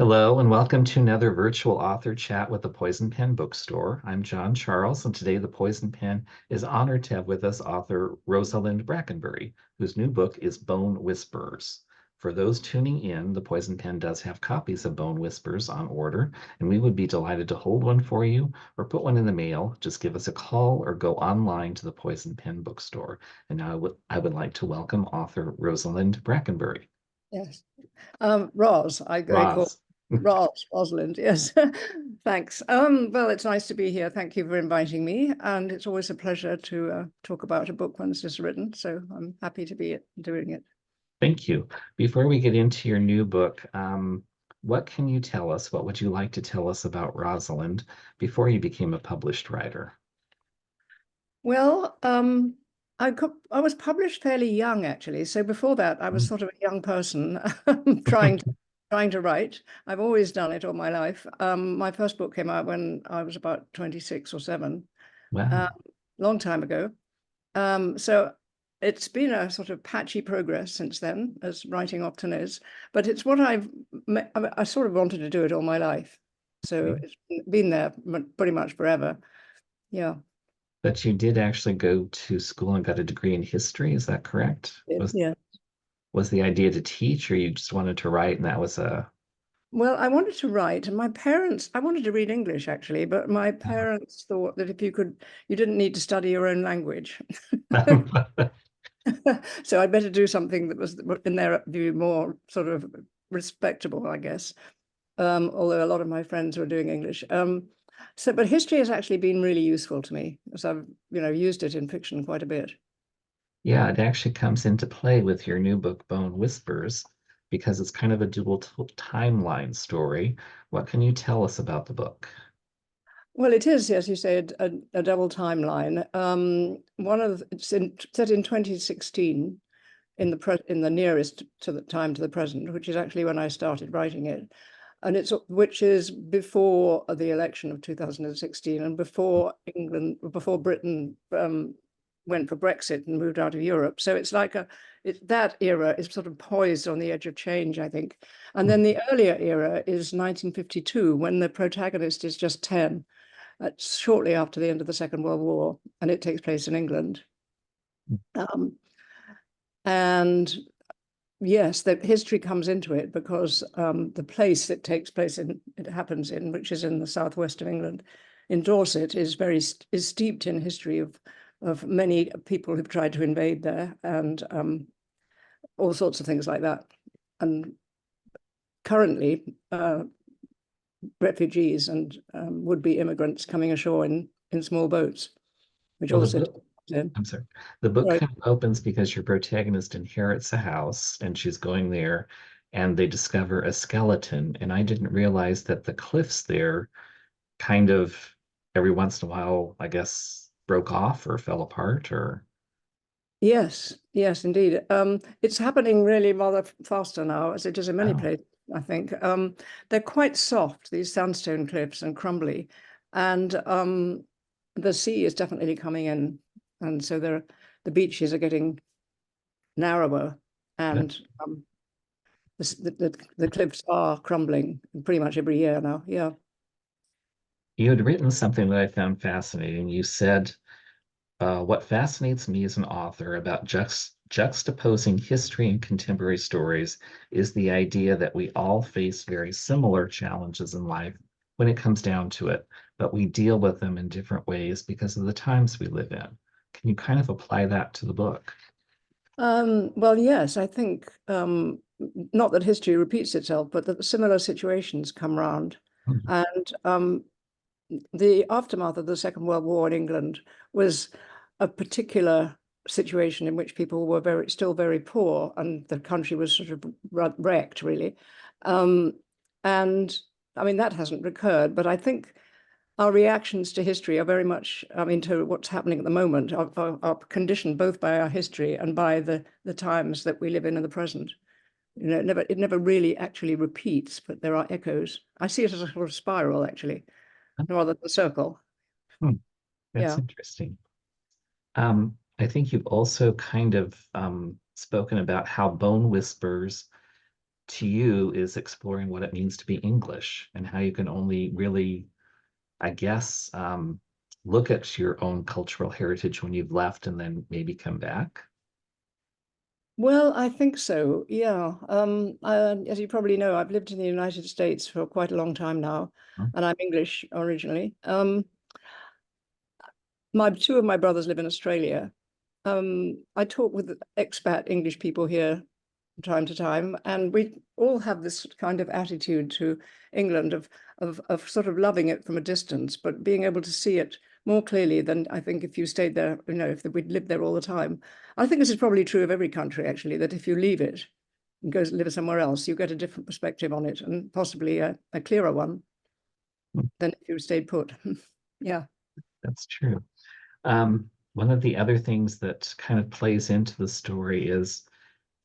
Hello, and welcome to another virtual author chat with the Poison Pen Bookstore. I'm John Charles, and today the Poison Pen is honored to have with us author Rosalind Brackenbury, whose new book is Bone Whispers. For those tuning in, the Poison Pen does have copies of Bone Whispers on order, and we would be delighted to hold one for you or put one in the mail. Just give us a call or go online to the Poison Pen Bookstore. And now I would like to welcome author Rosalind Brackenbury. Yes. I call Roz. Rosalind, yes. Thanks. Well, it's nice to be here. Thank you for inviting me. And it's always a pleasure to talk about a book once it's written. So I'm happy to be doing it. Thank you. Before we get into your new book, what can you tell us? What would you like to tell us about Rosalind before you became a published writer? Well, I was published fairly young, actually. So before that, I was Mm. sort of a young person trying to write. I've always done it all my life. My first book came out when I was about 26 or 7, uh, Wow. long time ago. So it's been a sort of patchy progress since then, as writing often is. But it's what I sort of wanted to do it all my life. So Okay. it's been there pretty much forever. Yeah. But you did actually go to school and got a degree in history, is that correct? Yeah. Was the idea to teach, or you just wanted to write and that was a Well, I wanted to write, and I wanted to read English actually, but my parents thought that you didn't need to study your own language. So I'd better do something that was, in their view, more sort of respectable, I guess. Although a lot of my friends were doing English. But history has actually been really useful to me, as I've, used it in fiction quite a bit. Yeah, it actually comes into play with your new book, Bone Whispers, because it's kind of a dual timeline story. What can you tell us about the book? Well, it is, as you said, a double timeline. Set in 2016, in the nearest to the time to the present, which is actually when I started writing it, and which is before the election of 2016 and before Britain went for Brexit and moved out of Europe. So it's like that era is sort of poised on the edge of change, I think. And then the earlier era is 1952, when the protagonist is just 10. That's shortly after the end of the Second World War, and it takes place in England. Um, and yes, the history comes into it because the place it happens in, which is in the southwest of England, in Dorset, is steeped in history of many people who've tried to invade there and all sorts of things like that. And currently, refugees and would-be immigrants coming ashore in small boats, which Well, the also book I'm sorry. The book right. kind of opens because your protagonist inherits a house and she's going there and they discover a skeleton. And I didn't realize that the cliffs there kind of every once in a while, I guess, broke off or fell apart or Yes, yes, indeed. It's happening really rather faster now, as it is in many wow. places, I think. They're quite soft, these sandstone cliffs, and crumbly. And the sea is definitely coming in. And so the beaches are getting narrower, But and the cliffs are crumbling pretty much every year now. Yeah. you had written something that I found fascinating. You said, what fascinates me as an author about juxtaposing history and contemporary stories is the idea that we all face very similar challenges in life when it comes down to it, but we deal with them in different ways because of the times we live in. Can you kind of apply that to the book? Well, yes, I think not that history repeats itself, but that similar situations come round. Mhm. And the aftermath of the Second World War in England was a particular situation in which people were still very poor, and the country was sort of wrecked, really. Um, and I mean, that hasn't recurred, but I think our reactions to history are very much, I mean, to what's happening at the moment, are conditioned both by our history and by the times that we live in the present. It never really actually repeats, but there are echoes. I see it as a sort of spiral, actually, rather than a circle. Hmm, that's Yeah. interesting. I think you've also kind of spoken about how Bone Whispers to you is exploring what it means to be English and how you can only really, I guess, look at your own cultural heritage when you've left and then maybe come back. Well, I think so. Yeah. As you probably know, I've lived in the United States for quite a long time now, Hmm. and I'm English originally. My two of my brothers live in Australia. I talk with expat English people here from time to time, and we all have this kind of attitude to England of sort of loving it from a distance, but being able to see it more clearly than I think if you stayed there, if we'd lived there all the time. I think this is probably true of every country, actually, that if you leave it and go live somewhere else, you get a different perspective on it and possibly a clearer one than if you stayed put. Yeah. That's true. One of the other things that kind of plays into the story is,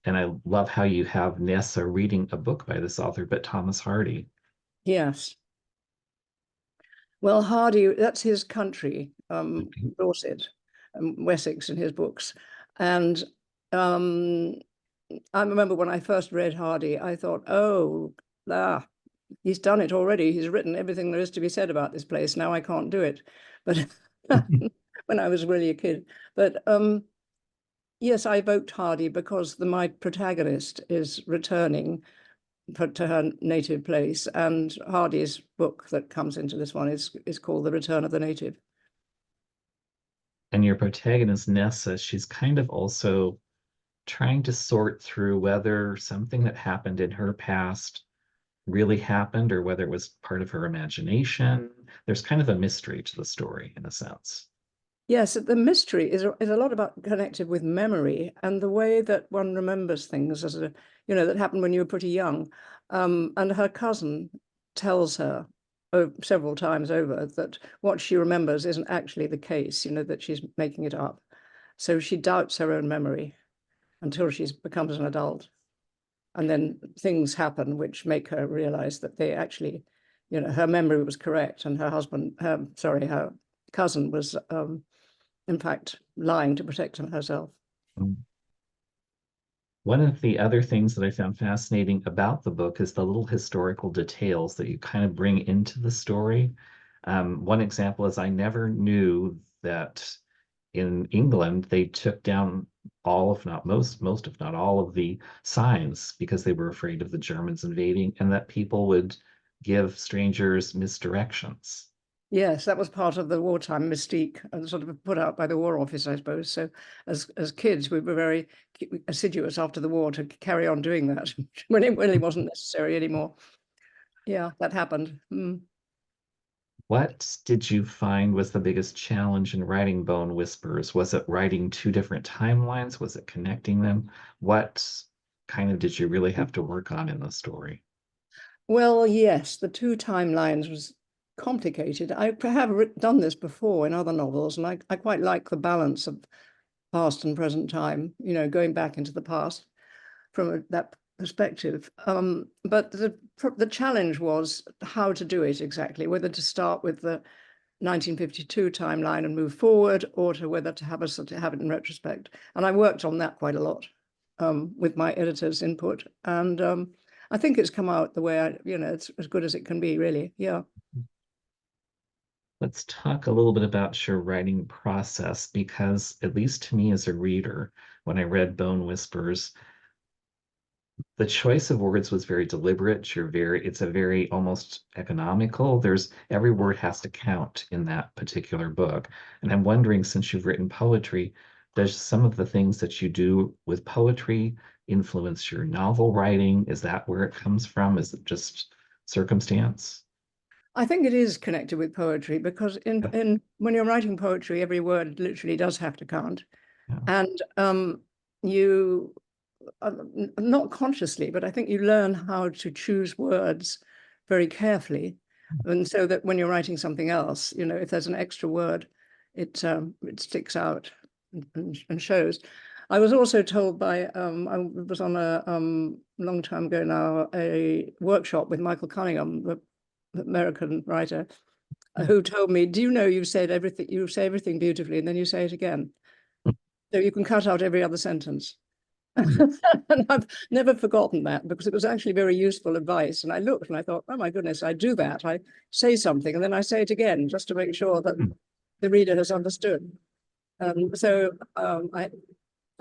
and I love how you have Nessa reading a book by this author, but Thomas Hardy. Yes. Well, Hardy, that's his country, Okay. Dorset, Wessex in his books. And um, I remember when I first read Hardy, I thought, oh, he's done it already. He's written everything there is to be said about this place. Now I can't do it. But when I was really a kid. But yes, I evoked Hardy because my protagonist is returning to her native place. And Hardy's book that comes into this one is called The Return of the Native. And your protagonist, Nessa, she's kind of also trying to sort through whether something that happened in her past really happened or whether it was part of her imagination. There's kind of a mystery to the story in a sense. Yes, the mystery is a lot about connected with memory and the way that one remembers things that happened when you were pretty young. And her cousin tells her several times over that what she remembers isn't actually the case, that she's making it up. So she doubts her own memory until she becomes an adult. And then things happen which make her realize that they actually, her memory was correct and her cousin was in fact lying to protect herself. One of the other things that I found fascinating about the book is the little historical details that you kind of bring into the story. One example is I never knew that in England they took down all, if not most, if not all of the signs because they were afraid of the Germans invading and that people would give strangers misdirections. Yes, that was part of the wartime mystique and sort of put out by the War Office, I suppose. So as kids, we were very assiduous after the war to carry on doing that when it really wasn't necessary anymore. Yeah, that happened. Mm. What did you find was the biggest challenge in writing Bone Whispers? Was it writing two different timelines? Was it connecting them? What kind of did you really have to work on in the story? Well, yes, the two timelines was complicated. I have done this before in other novels, and I quite like the balance of past and present time, going back into the past from that perspective. But the challenge was how to do it exactly, whether to start with the 1952 timeline and move forward, or to whether to have it in retrospect. And I worked on that quite a lot with my editor's input, and I think it's come out the way it's as good as it can be, really. Yeah. Let's talk a little bit about your writing process because, at least to me as a reader, when I read Bone Whispers, the choice of words was very deliberate. It's a very almost economical. There's every word has to count in that particular book. And I'm wondering, since you've written poetry, does some of the things that you do with poetry influence your novel writing? Is that where it comes from? Is it just circumstance? I think it is connected with poetry because Yeah, in when you're writing poetry, every word literally does have to count. yeah. And you not consciously, but I think you learn how to choose words very carefully. And so that when you're writing something else, if there's an extra word, it sticks out and shows. I was also told I was on a long time ago now, a workshop with Michael Cunningham, the American writer, who told me, do you know you say everything beautifully and then you say it again. So you can cut out every other sentence. And I've never forgotten that because it was actually very useful advice. And I looked and I thought, oh my goodness, I do that. I say something and then I say it again just to make sure that the reader has understood. I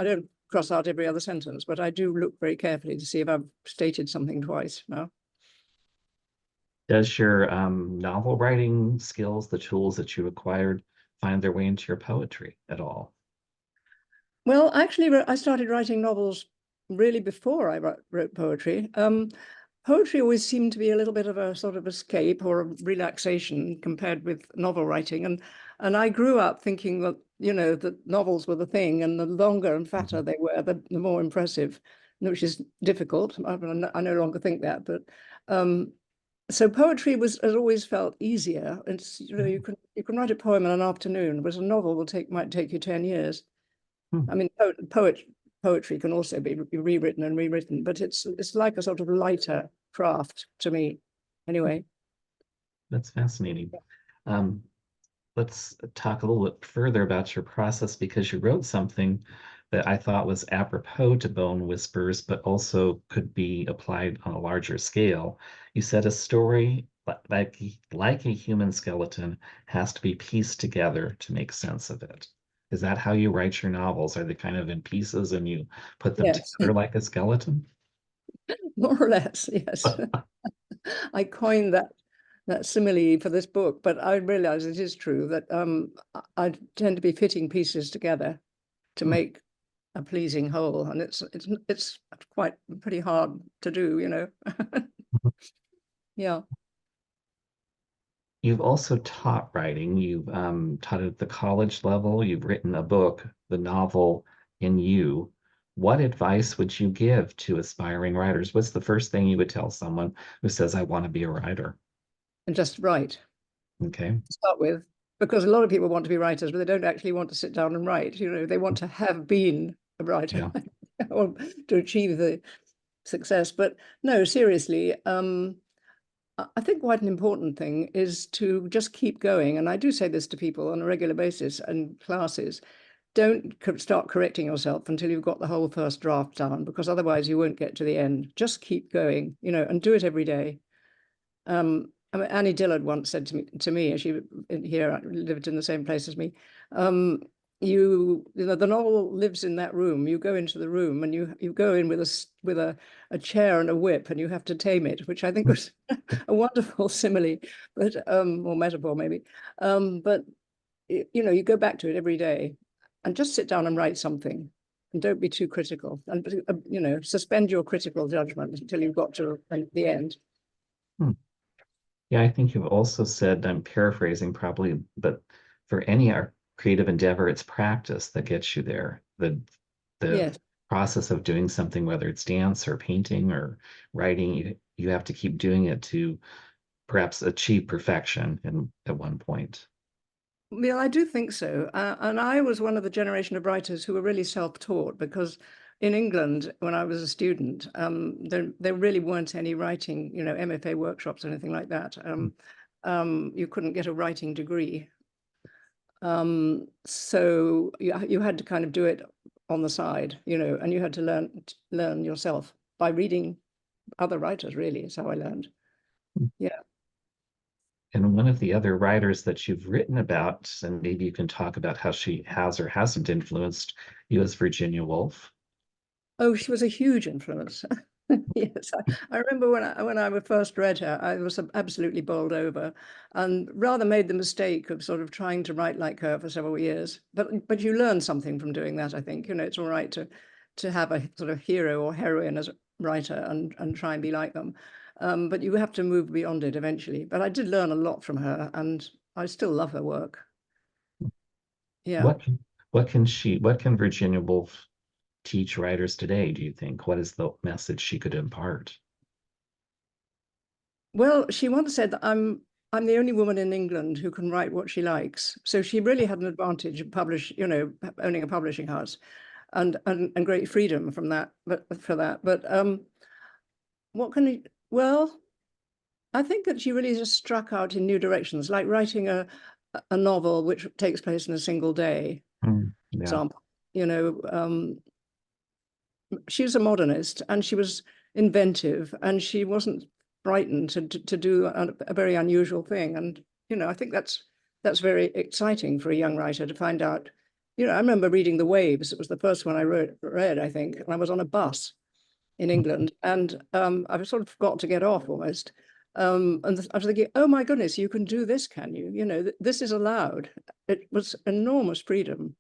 don't cross out every other sentence, but I do look very carefully to see if I've stated something twice now. Does your novel writing skills, the tools that you acquired, find their way into your poetry at all? Well, actually, I started writing novels really before I wrote poetry. Poetry always seemed to be a little bit of a sort of escape or a relaxation compared with novel writing. And I grew up thinking that, that novels were the thing, and the longer and fatter they were, the more impressive, which is difficult. I no longer think that, but so poetry has always felt easier. It's, you can write a poem in an afternoon, whereas a novel might take you 10 years. Hmm. I mean, poetry can also be rewritten and rewritten, but it's like a sort of lighter craft to me, anyway. That's fascinating. Um, let's talk a little bit further about your process because you wrote something that I thought was apropos to Bone Whispers, but also could be applied on a larger scale. You said a story like a human skeleton has to be pieced together to make sense of it. Is that how you write your novels? Are they kind of in pieces and you put them Yes, together like a skeleton? more or less, yes. I coined that simile for this book, but I realize it is true that I tend to be fitting pieces together to make a pleasing whole, and it's quite pretty hard to do, Yeah. You've also taught writing. You've taught at the college level. You've written a book, the novel In You. What advice would you give to aspiring writers? What's the first thing you would tell someone who says, I want to be a writer? And just write Okay. to start with, because a lot of people want to be writers, but they don't actually want to sit down and write. They want to have been a writer Yeah. or to achieve the success. But no, seriously, I think quite an important thing is to just keep going. And I do say this to people on a regular basis and classes. Don't start correcting yourself until you've got the whole first draft down, because otherwise you won't get to the end. Just keep going, and do it every day. I mean, Annie Dillard once said to me, as she here lived in the same place as me, the novel lives in that room. You go into the room and you go in with a chair and a whip, and you have to tame it, which I think was a wonderful simile, but or metaphor maybe. But you go back to it every day, and just sit down and write something, and don't be too critical, and suspend your critical judgment until you've got to the end. Hmm. Yeah, I think you've also said, I'm paraphrasing probably, but for any creative endeavor, it's practice that gets you there. The Yes. process of doing something, whether it's dance or painting or writing, you have to keep doing it to perhaps achieve perfection at one point. Well, I do think so. And I was one of the generation of writers who were really self-taught, because in England, when I was a student, there really weren't any writing, MFA workshops or anything like that. You couldn't get a writing degree. So you had to kind of do it on the side, and you had to learn yourself by reading other writers, really, is how I learned. Yeah. And one of the other writers that you've written about, and maybe you can talk about how she has or hasn't influenced you, is Virginia Woolf. Oh, she was a huge influence. Yes, I remember when I first read her, I was absolutely bowled over, and rather made the mistake of sort of trying to write like her for several years. But you learn something from doing that, I think. It's all right to have a sort of hero or heroine as a writer and try and be like them. But you have to move beyond it eventually. But I did learn a lot from her, and I still love her work. Yeah. What what can Virginia Woolf teach writers today, do you think? What is the message she could impart? Well, she once said that I'm the only woman in England who can write what she likes. So she really had an advantage of owning a publishing house, and great freedom from that. But for that, but what can you? Well, I think that she really just struck out in new directions, like writing a novel which takes place in a single day, Yeah. example. You know, she was a modernist, and she was inventive, and she wasn't frightened to do a very unusual thing. And I think that's very exciting for a young writer to find out. I remember reading The Waves. It was the first one I read, I think, and I was on a bus in England, and I sort of forgot to get off almost. And I was thinking, oh my goodness, you can do this, can you? This is allowed. It was enormous freedom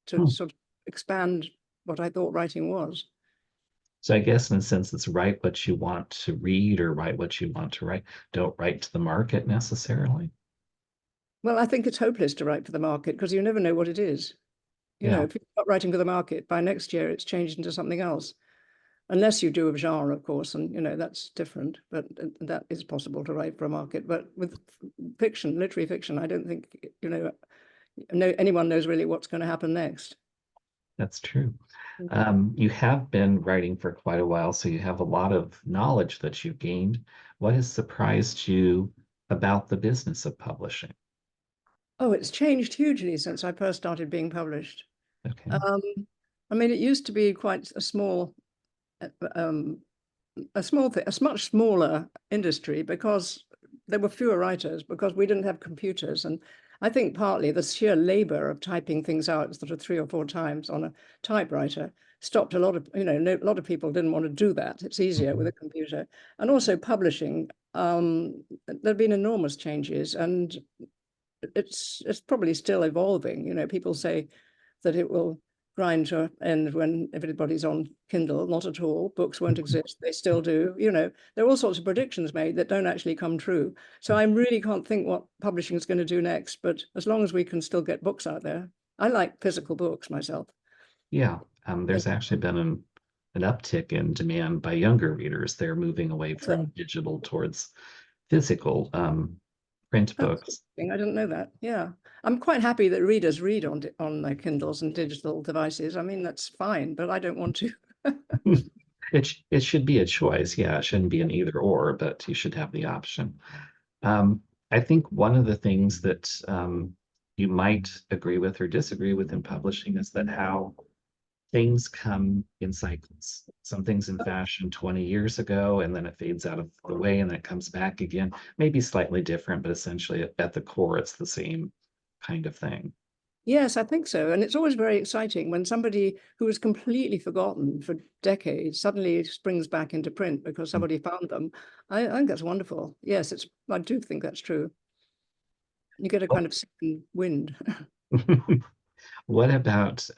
to sort of expand what I thought writing was. So I guess in a sense, it's write what you want to read or write what you want to write. Don't write to the market necessarily. Well, I think it's hopeless to write for the market because you never know what it is. Yeah, If you're not writing for the market, by next year it's changed into something else. Unless you do a genre, of course, and that's different, but that is possible to write for a market. But with fiction, literary fiction, I don't think anyone knows really what's going to happen next. that's true. You have been writing for quite a while, so you have a lot of knowledge that you've gained. What has surprised you about the business of publishing? Oh, it's changed hugely since I first started being published. Okay. Um, I mean, it used to be quite a small thing, a much smaller industry because there were fewer writers, because we didn't have computers. And I think partly the sheer labor of typing things out sort of 3 or 4 times on a typewriter stopped a lot of, a lot of people didn't want to do that. It's easier with a computer. And also publishing, there've been enormous changes, and it's probably still evolving. People say that it will grind to an end when everybody's on Kindle. Not at all. Books won't exist. They still do. There are all sorts of predictions made that don't actually come true. So I really can't think what publishing is going to do next. But as long as we can still get books out there, I like physical books myself. Yeah, there's actually been an uptick in demand by younger readers. They're moving away from So digital towards physical print that's books. interesting. I didn't know that. Yeah. I'm quite happy that readers read on their Kindles and digital devices. I mean, that's fine, but I don't want to. It should be a choice. Yeah, it shouldn't be an either or, but you should have the option. I think one of the things that you might agree with or disagree with in publishing is that how things come in cycles. Something's in fashion 20 years ago, and then it fades out of the way, and then it comes back again. Maybe slightly different, but essentially at the core, it's the same kind of thing. Yes, I think so. And it's always very exciting when somebody who was completely forgotten for decades suddenly springs back into print because somebody found them. I think that's wonderful. Yes, I do think that's true. You get a kind of second wind. What about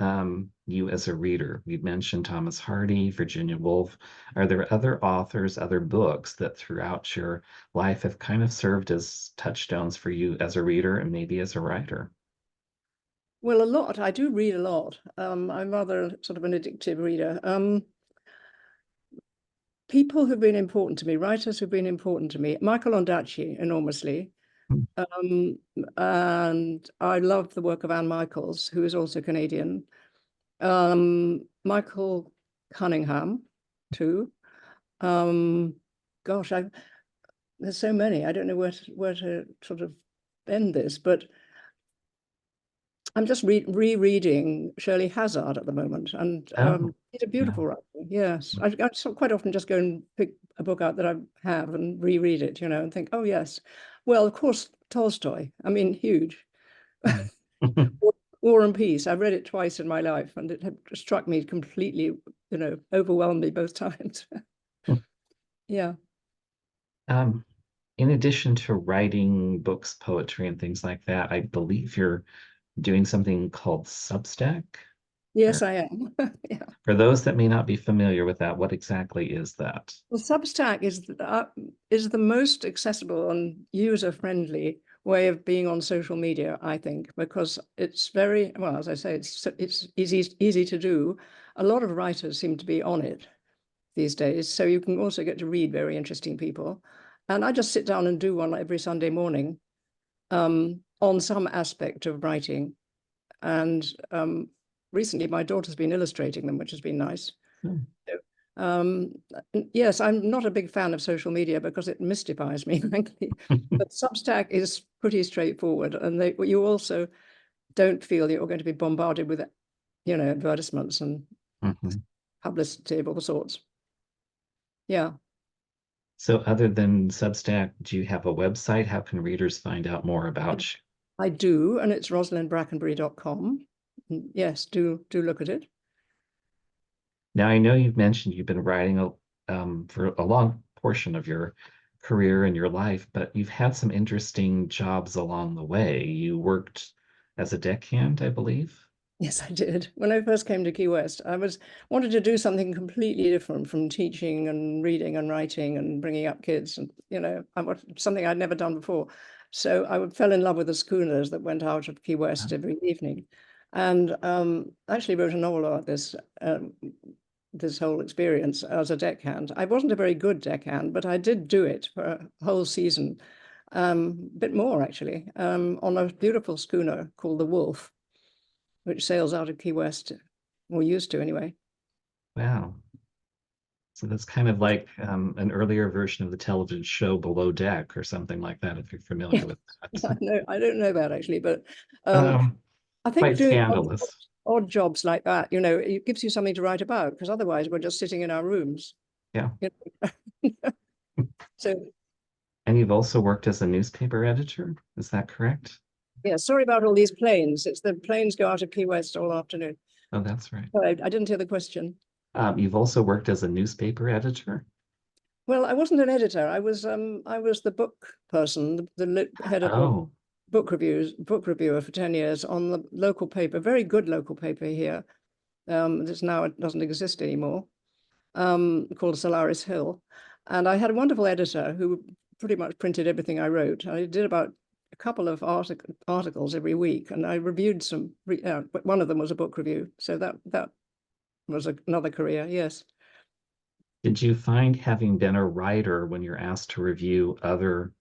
you as a reader? You mentioned Thomas Hardy, Virginia Woolf. Are there other authors, other books that throughout your life have kind of served as touchstones for you as a reader and maybe as a writer? Well, a lot. I do read a lot. I'm rather sort of an addictive reader. People who've been important to me, writers who've been important to me, Michael Ondaatje enormously. And I love the work of Anne Michaels, who is also Canadian. Michael Cunningham, too. Gosh, there's so many. I don't know where to sort of end this, but I'm just rereading Shirley Hazzard at the moment, and Oh, she's a yeah. beautiful writer. Yes, I quite often just go and pick a book out that I have and reread it, and think, oh yes, well, of course, Tolstoy. I mean, huge. Mm. War and Peace. I've read it twice in my life, and it had struck me completely, overwhelmed me both times. Yeah. Um, in addition to writing books, poetry, and things like that, I believe you're doing something called Substack. Yes, Or I am. Yeah. for those that may not be familiar with that, what exactly is that? Well, Substack is the most accessible and user-friendly way of being on social media, I think, because it's very well, as I say, it's easy to do. A lot of writers seem to be on it these days, so you can also get to read very interesting people. And I just sit down and do one every Sunday morning on some aspect of writing. And recently, my daughter's been illustrating them, which has been nice. Hmm. Um, yes, I'm not a big fan of social media because it mystifies me, frankly. But Substack is pretty straightforward, and you also don't feel you're going to be bombarded with, advertisements and Mhm. publicity of all sorts. Yeah. So other than Substack, do you have a website? How can readers find out more about you? I do, and it's rosalindbrackenbury.com. Yes, do look at it. Now, I know you've mentioned you've been writing for a long portion of your career and your life, but you've had some interesting jobs along the way. You worked as a deckhand, I believe. Yes, I did. When I first came to Key West, I wanted to do something completely different from teaching and reading and writing and bringing up kids, and I wanted something I'd never done before. So fell in love with the schooners that went out of Key West every evening, and actually wrote a novel about this whole experience as a deckhand. I wasn't a very good deckhand, but I did do it for a whole season, a bit more actually, on a beautiful schooner called the Wolf, which sails out of Key West, or used to anyway. Wow. So that's kind of like an earlier version of the television show Below Deck or something like that, if you're familiar with that. I don't know that actually, but Um, I think Quite doing scandalous. odd jobs like that, it gives you something to write about, because otherwise we're just sitting in our rooms. Yeah. So And you've also worked as a newspaper editor, is that correct? yeah, sorry about all these planes. It's the planes go out of Key West all afternoon. Oh, that's right. Sorry, I didn't hear the question. You've also worked as a newspaper editor. Well, I wasn't an editor. I was the book person, head of the Oh, book reviewer for 10 years on the local paper, very good local paper here. This now it doesn't exist anymore, called Solaris Hill. And I had a wonderful editor who pretty much printed everything I wrote. I did about a couple of articles every week, and I reviewed some. One of them was a book review, so that was another career. Yes. did you find having been a writer when you're asked to review other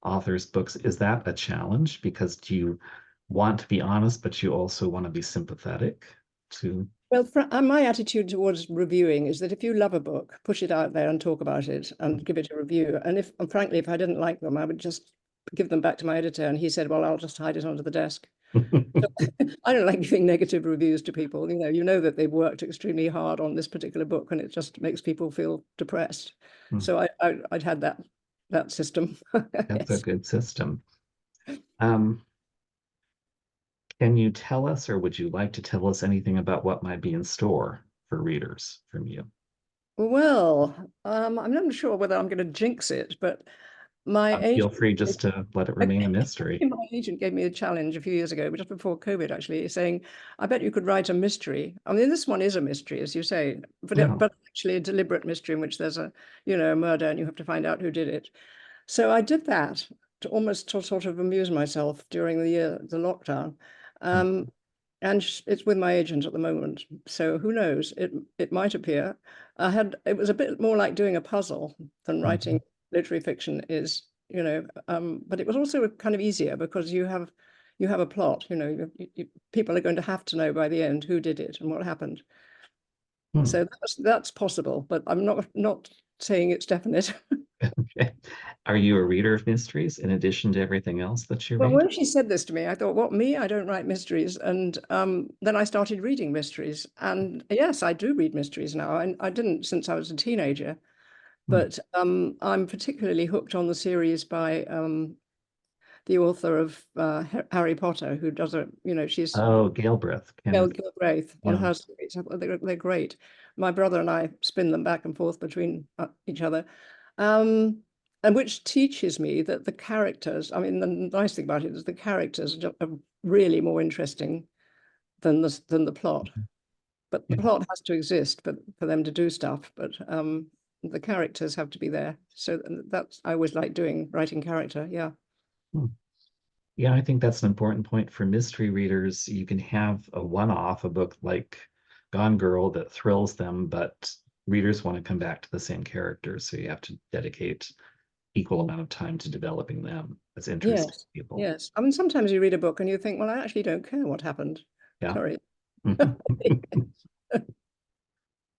authors' books, is that a challenge? Because do you want to be honest, but you also want to be sympathetic to? Well, my attitude towards reviewing is that if you love a book, push it out there and talk about it and give it a review. And frankly, if I didn't like them, I would just give them back to my editor. And he said, well, I'll just hide it under the desk. I don't like giving negative reviews to people. You know that they've worked extremely hard on this particular book, and it just makes people feel depressed. Hmm, So I'd had that system. that's a Yes. good system. Um, can you tell us, or would you like to tell us anything about what might be in store for readers from you? Well, I'm not sure whether I'm going to jinx it, but my Feel agent free just to let it remain a mystery. my agent gave me a challenge a few years ago, just before COVID, actually, saying, I bet you could write a mystery. I mean, this one is a mystery, as you say, No. but actually a deliberate mystery in which there's a murder and you have to find out who did it. So I did that to sort of amuse myself during the lockdown. Um, and it's with my agent at the moment. So who knows? It might appear. It was a bit more like doing a puzzle than writing Mhm. literary fiction is, but it was also kind of easier because you have a plot, people are going to have to know by the end who did it and what happened. Hmm. So that's possible, but I'm not saying it's definite. Okay. Are you a reader of mysteries in addition to everything else that you Well, read? when she said this to me, I thought, what, me? I don't write mysteries. And then I started reading mysteries. And yes, I do read mysteries now. And I didn't since I was a teenager. Hmm. But I'm particularly hooked on the series by the author of Harry Potter, who does she's Oh, Galbraith, Gail Kenneth. Gilbraith on Yeah. her series. They're great. My brother and I spin them back and forth between each other. And which teaches me that the characters, I mean, the nice thing about it is the characters are really more interesting than the plot. But the Yeah. plot has to exist for them to do stuff. But the characters have to be there. So that's I always like writing character. Yeah. Hmm. Yeah, I think that's an important point for mystery readers. You can have a one-off, a book like Gone Girl that thrills them, but readers want to come back to the same characters, so you have to dedicate equal amount of time to developing them as interesting Yes. people. Yes. I mean, sometimes you read a book and you think, well, I actually don't care what happened. Yeah. Sorry.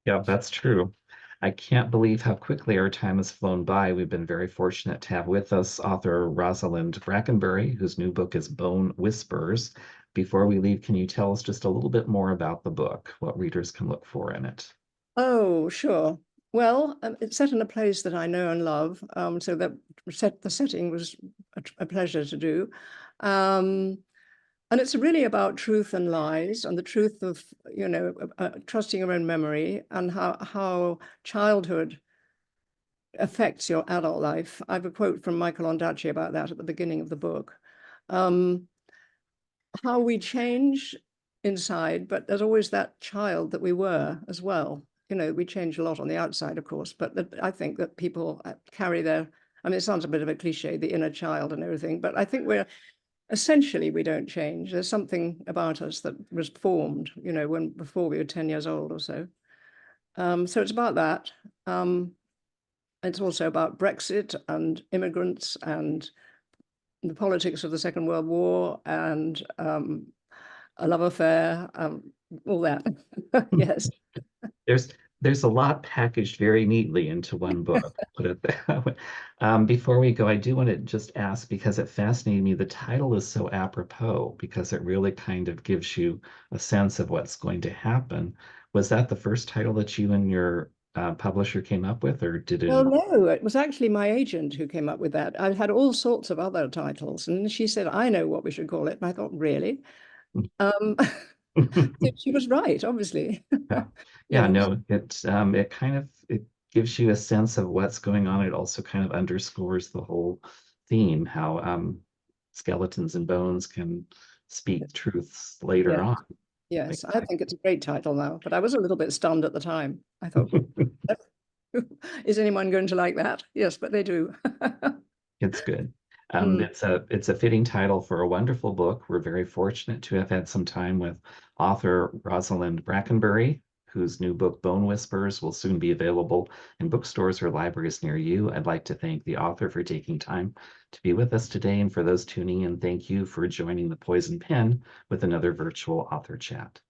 Yeah, that's true. I can't believe how quickly our time has flown by. We've been very fortunate to have with us author Rosalind Brackenbury, whose new book is Bone Whispers. Before we leave, can you tell us just a little bit more about the book, what readers can look for in it? Oh, sure. Well, it's set in a place that I know and love, so that the setting was a pleasure to do. Um, and it's really about truth and lies and the truth of, trusting your own memory and how childhood affects your adult life. I have a quote from Michael Ondaatje about that at the beginning of the book. Um, how we change inside, but there's always that child that we were as well. We change a lot on the outside, of course, but I think that people carry I mean, it sounds a bit of a cliche, the inner child and everything, but I think essentially we don't change. There's something about us that was formed, before we were 10 years old or so. So it's about that. It's also about Brexit and immigrants and the politics of the Second World War and a love affair, all that. Yes. There's there's a lot packaged very neatly into one book, put it that way. Before we go, I do want to just ask because it fascinated me. The title is so apropos because it really kind of gives you a sense of what's going to happen. Was that the first title that you and your publisher came up with, or did Well, it? no, it was actually my agent who came up with that. I had all sorts of other titles, and she said, I know what we should call it. And I thought, really? Um, so she was right, obviously. Yeah. Yeah, Yes, no, it kind of it gives you a sense of what's going on. It also kind of underscores the whole theme, how skeletons and bones can speak truths later yes, on. yes. Like, I think it's a great title now, but I was a little bit stunned at the time. I thought, is anyone going to like that? Yes, but they do. it's good. Mm. It's a fitting title for a wonderful book. We're very fortunate to have had some time with author Rosalind Brackenbury, whose new book, Bone Whispers, will soon be available in bookstores or libraries near you. I'd like to thank the author for taking time to be with us today, and for those tuning in, thank you for joining the Poison Pen with another virtual author chat.